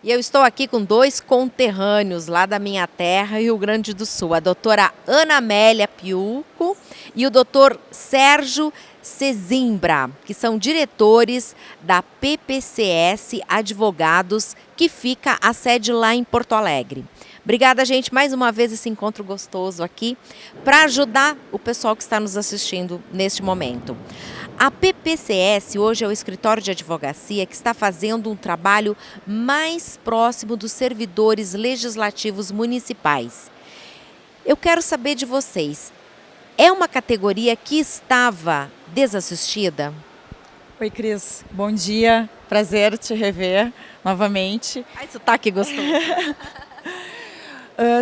E eu estou aqui com dois conterrâneos lá da minha terra, Rio Grande do Sul, a doutora Ana Amélia Piuco e o doutor Sérgio Sesimbra, que são diretores da PPCS Advogados, que fica a sede lá em Porto Alegre. Obrigada, gente, mais uma vez esse encontro gostoso aqui para ajudar o pessoal que está nos assistindo neste momento. A PPCS hoje é o escritório de advocacia que está fazendo um trabalho mais próximo dos servidores legislativos municipais. Eu quero saber de vocês, é uma categoria que estava desassistida? Oi, Cris. Bom dia. Prazer te rever novamente. Ai, sotaque gostoso.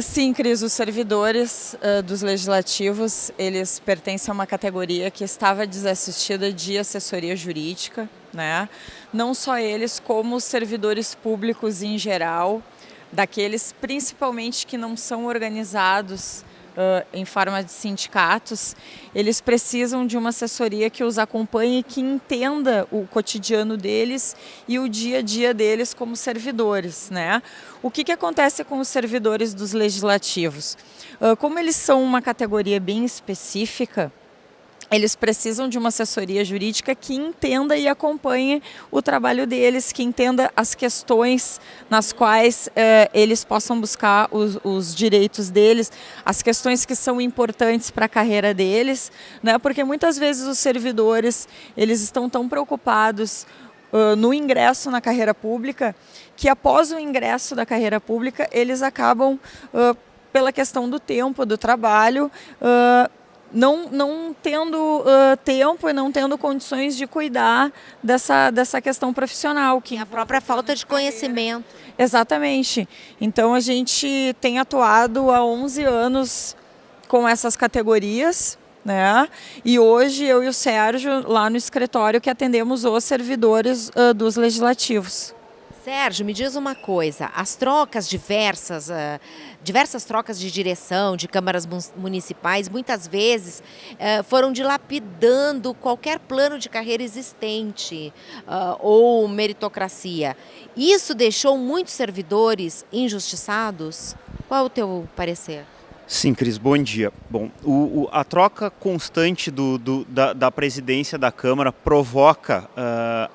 Sim, Cris, os servidores dos legislativos, eles pertencem a uma categoria que estava desassistida de assessoria jurídica, né? Não só eles, como os servidores públicos em geral, daqueles principalmente que não são organizados em forma de sindicatos, eles precisam de uma assessoria que os acompanhe e que entenda o cotidiano deles e o dia a dia deles como servidores, né? O que acontece com os servidores dos legislativos? Como eles são uma categoria bem específica, eles precisam de uma assessoria jurídica que entenda e acompanhe o trabalho deles, que entenda as questões nas quais eles possam buscar os direitos deles, as questões que são importantes para a carreira deles, né? Porque muitas vezes os servidores eles estão tão preocupados no ingresso na carreira pública, que após o ingresso da carreira pública, eles acabam, pela questão do tempo, do trabalho, não tendo tempo e não tendo condições de cuidar dessa questão profissional. Que a própria falta de conhecimento. Exatamente. Então a gente tem atuado há 11 anos com essas categorias, né? E hoje eu e o Sérgio lá no escritório que atendemos os servidores dos legislativos. Sérgio, me diz uma coisa, as trocas diversas trocas de direção de câmaras municipais, muitas vezes foram dilapidando qualquer plano de carreira existente ou meritocracia. Isso deixou muitos servidores injustiçados? Qual é o teu parecer? Sim, Cris, bom dia. Bom, a troca constante da presidência da Câmara provoca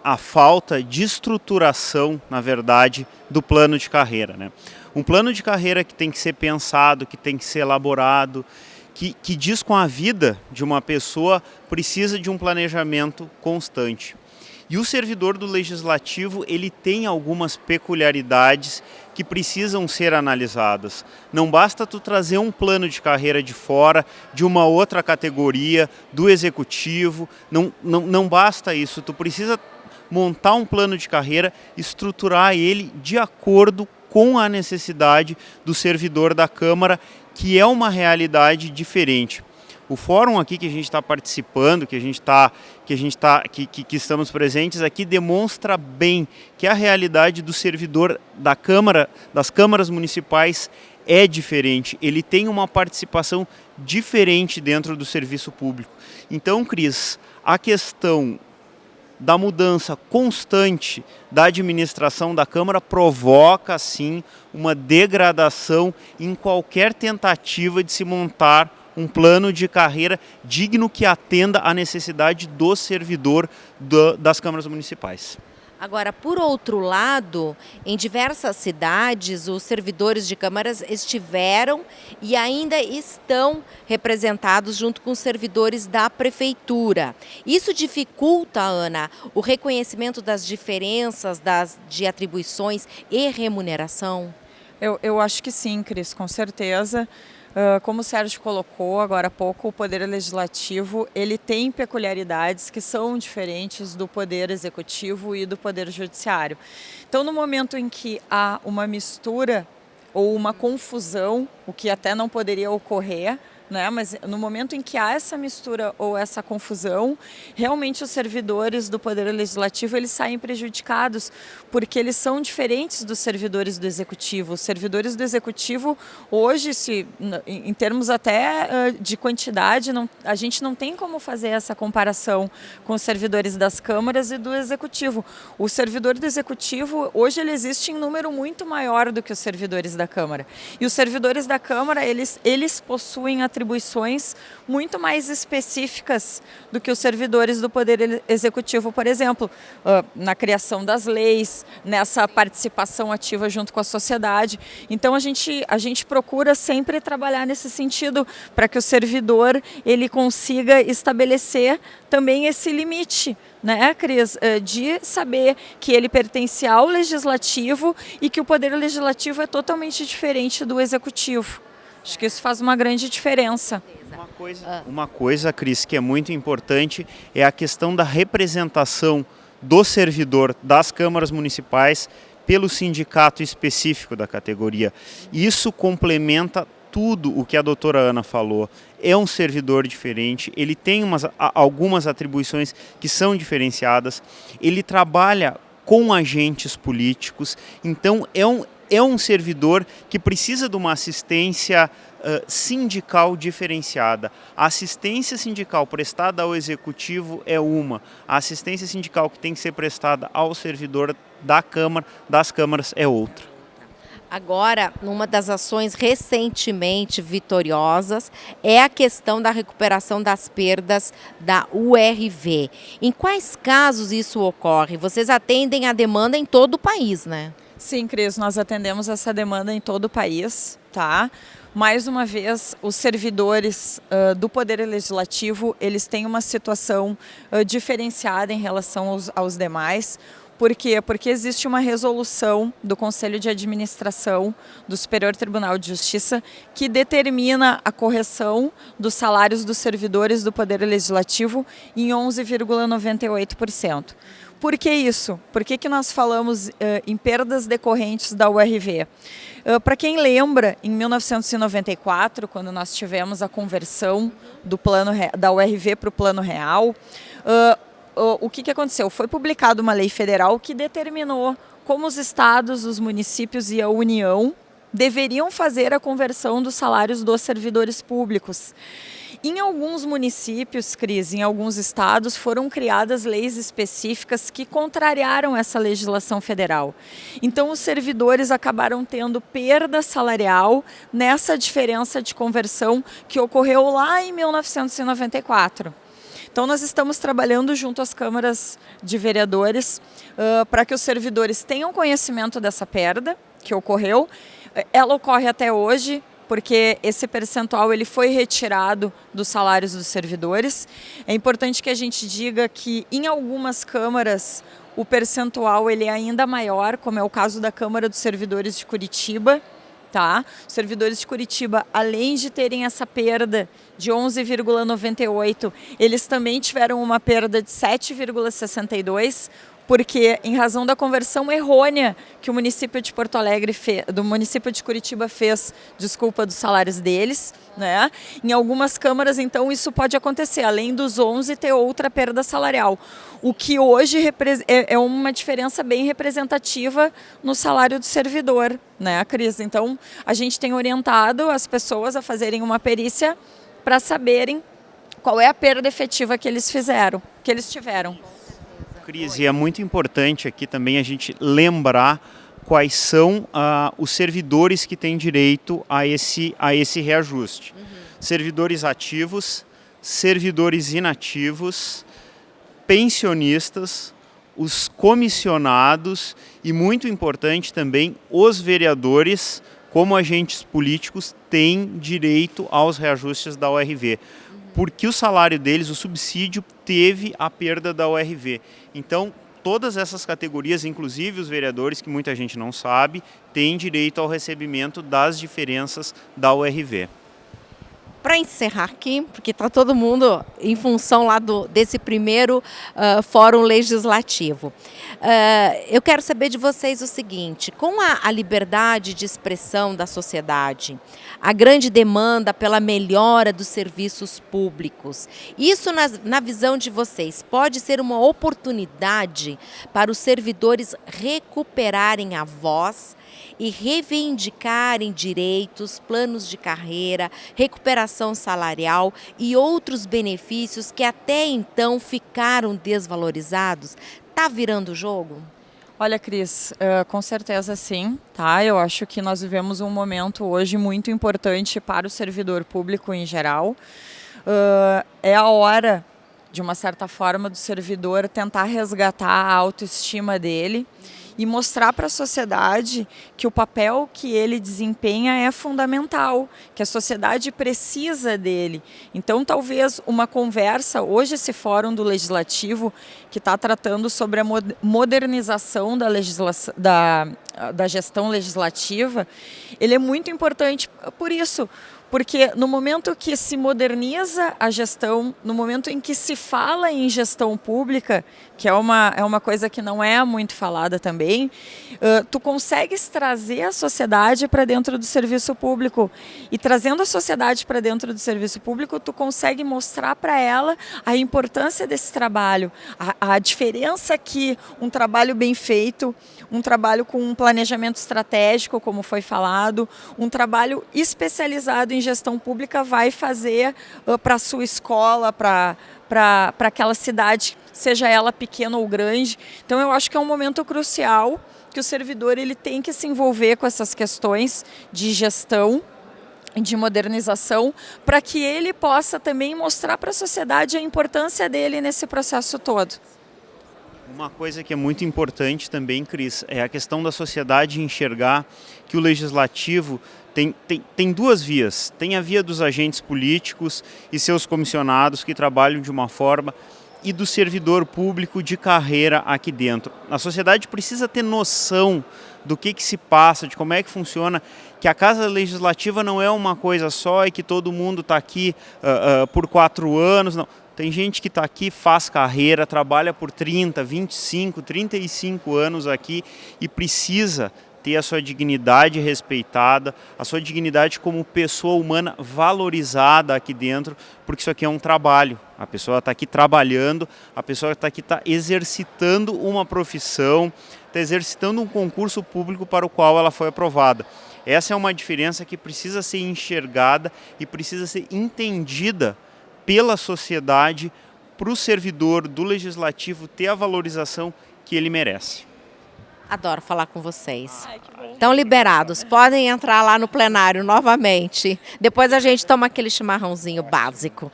a falta de estruturação, na verdade, do plano de carreira, né? Um plano de carreira que tem que ser pensado, que tem que ser elaborado, que diz com a vida de uma pessoa, precisa de um planejamento constante. E o servidor do Legislativo, ele tem algumas peculiaridades que precisam ser analisadas. Não basta tu trazer um plano de carreira de fora, de uma outra categoria, do Executivo, não basta isso. Tu precisa montar um plano de carreira, estruturar ele de acordo com a necessidade do servidor da Câmara, que é uma realidade diferente. O fórum aqui que a gente está participando, que estamos presentes aqui, demonstra bem que a realidade do servidor da Câmara, das câmaras municipais, é diferente. Ele tem uma participação diferente dentro do serviço público. Então, Cris, a questão da mudança constante da administração da Câmara provoca, sim, uma degradação em qualquer tentativa de se montar um plano de carreira digno que atenda à necessidade do servidor das câmaras municipais. Agora, por outro lado, em diversas cidades, os servidores de câmaras estiveram e ainda estão representados junto com os servidores da prefeitura. Isso dificulta, Ana, o reconhecimento das diferenças de atribuições e remuneração? Eu acho que sim, Cris, com certeza. Como o Sérgio colocou agora há pouco, o Poder Legislativo ele tem peculiaridades que são diferentes do Poder Executivo e do Poder Judiciário. Então, no momento em que há uma mistura ou uma confusão, o que até não poderia ocorrer, né? Mas no momento em que há essa mistura ou essa confusão, realmente os servidores do Poder Legislativo eles saem prejudicados, porque eles são diferentes dos servidores do Executivo. Os servidores do Executivo, hoje, em termos até de quantidade, a gente não tem como fazer essa comparação com os servidores das câmaras e do Executivo. O servidor do Executivo, hoje, ele existe em número muito maior do que os servidores da Câmara. E os servidores da Câmara, eles possuem atribuições muito mais específicas do que os servidores do Poder Executivo, por exemplo, na criação das leis, nessa participação ativa junto com a sociedade. Então a gente procura sempre trabalhar nesse sentido, para que o servidor ele consiga estabelecer também esse limite, né, Cris, de saber que ele pertence ao Legislativo e que o Poder Legislativo é totalmente diferente do Executivo. Acho que isso faz uma grande diferença. Uma coisa, Cris, que é muito importante é a questão da representação do servidor das câmaras municipais pelo sindicato específico da categoria. Isso complementa tudo o que a doutora Ana falou. É um servidor diferente, ele tem algumas atribuições que são diferenciadas, ele trabalha com agentes políticos, então é um servidor que precisa de uma assistência sindical diferenciada. A assistência sindical prestada ao Executivo é uma, a assistência sindical que tem que ser prestada ao servidor da Câmara, das câmaras, é outra. Agora, uma das ações recentemente vitoriosas é a questão da recuperação das perdas da URV. Em quais casos isso ocorre? Vocês atendem a demanda em todo o país, né? Sim, Cris, nós atendemos essa demanda em todo o país, tá? Mais uma vez, os servidores do Poder Legislativo, eles têm uma situação diferenciada em relação aos demais. Por quê? Porque existe uma resolução do Conselho de Administração do Superior Tribunal de Justiça que determina a correção dos salários dos servidores do Poder Legislativo em 11,98%. Por que isso? Por que nós falamos em perdas decorrentes da URV? Para quem lembra, em 1994, quando nós tivemos a conversão da URV para o Plano Real, o que aconteceu? Foi publicada uma lei federal que determinou como os estados, os municípios e a União deveriam fazer a conversão dos salários dos servidores públicos. Em alguns municípios, Cris, em alguns estados, foram criadas leis específicas que contrariaram essa legislação federal. Então, os servidores acabaram tendo perda salarial nessa diferença de conversão que ocorreu lá em 1994. Então, nós estamos trabalhando junto às câmaras de vereadores para que os servidores tenham conhecimento dessa perda que ocorreu. Ela ocorre até hoje, porque esse percentual ele foi retirado dos salários dos servidores. É importante que a gente diga que em algumas câmaras o percentual ele é ainda maior, como é o caso da Câmara dos Servidores de Curitiba. Tá? Os servidores de Curitiba, além de terem essa perda de 11,98%, eles também tiveram uma perda de 7,62%, porque em razão da conversão errônea que o município de Porto Alegre do município de Curitiba fez, dos salários deles, né? Em algumas câmaras, então, isso pode acontecer, além dos 11 ter outra perda salarial, o que hoje é uma diferença bem representativa no salário do servidor, né, Cris? Então, a gente tem orientado as pessoas a fazerem uma perícia para saberem qual é a perda efetiva que eles tiveram. Cris, e é muito importante aqui também a gente lembrar quais são os servidores que têm direito a esse reajuste. Servidores ativos, servidores inativos, pensionistas, os comissionados e, muito importante também, os vereadores, como agentes políticos, têm direito aos reajustes da URV. Porque o salário deles, o subsídio, teve a perda da URV. Então, todas essas categorias, inclusive os vereadores, que muita gente não sabe, têm direito ao recebimento das diferenças da URV. para encerrar aqui, porque está todo mundo em função lá desse primeiro Fórum Legislativo, eu quero saber de vocês o seguinte: com a liberdade de expressão da sociedade, a grande demanda pela melhora dos serviços públicos, isso na visão de vocês pode ser uma oportunidade para os servidores recuperarem a voz e reivindicarem direitos, planos de carreira, recuperação salarial e outros benefícios que até então ficaram desvalorizados? Está virando o jogo? Olha, Cris, com certeza sim, tá? Eu acho que nós vivemos um momento hoje muito importante para o servidor público em geral. É a hora, de uma certa forma, do servidor tentar resgatar a autoestima dele e mostrar para a sociedade que o papel que ele desempenha é fundamental, que a sociedade precisa dele. Então, talvez uma conversa, hoje esse fórum do Legislativo, que está tratando sobre a modernização da gestão legislativa, ele é muito importante por isso. Porque no momento que se moderniza a gestão, no momento em que se fala em gestão pública, que é uma coisa que não é muito falada também, tu consegues trazer a sociedade para dentro do serviço público. E trazendo a sociedade para dentro do serviço público, tu consegue mostrar para ela a importância desse trabalho, a diferença que um trabalho bem feito, um trabalho com um planejamento estratégico, como foi falado, um trabalho especializado em gestão pública vai fazer para a sua escola, para aquela cidade, seja ela pequena ou grande. Então eu acho que é um momento crucial que o servidor ele tem que se envolver com essas questões de gestão, de modernização, para que ele possa também mostrar para a sociedade a importância dele nesse processo todo. Uma coisa que é muito importante também, Cris, é a questão da sociedade enxergar que o legislativo tem duas vias. Tem a via dos agentes políticos e seus comissionados que trabalham de uma forma, e do servidor público de carreira aqui dentro. A sociedade precisa ter noção do que se passa, de como é que funciona, que a Casa Legislativa não é uma coisa só e que todo mundo está aqui por 4 anos, não. Tem gente que está aqui, faz carreira, trabalha por 30, 25, 35 anos aqui e precisa ter a sua dignidade respeitada, a sua dignidade como pessoa humana valorizada aqui dentro, porque isso aqui é um trabalho. A pessoa está aqui trabalhando, a pessoa está aqui exercitando uma profissão, está exercitando um concurso público para o qual ela foi aprovada. Essa é uma diferença que precisa ser enxergada e precisa ser entendida pela sociedade, para o servidor do Legislativo ter a valorização que ele merece. Adoro falar com vocês. Estão liberados, podem entrar lá no plenário novamente. Depois a gente toma aquele chimarrãozinho básico.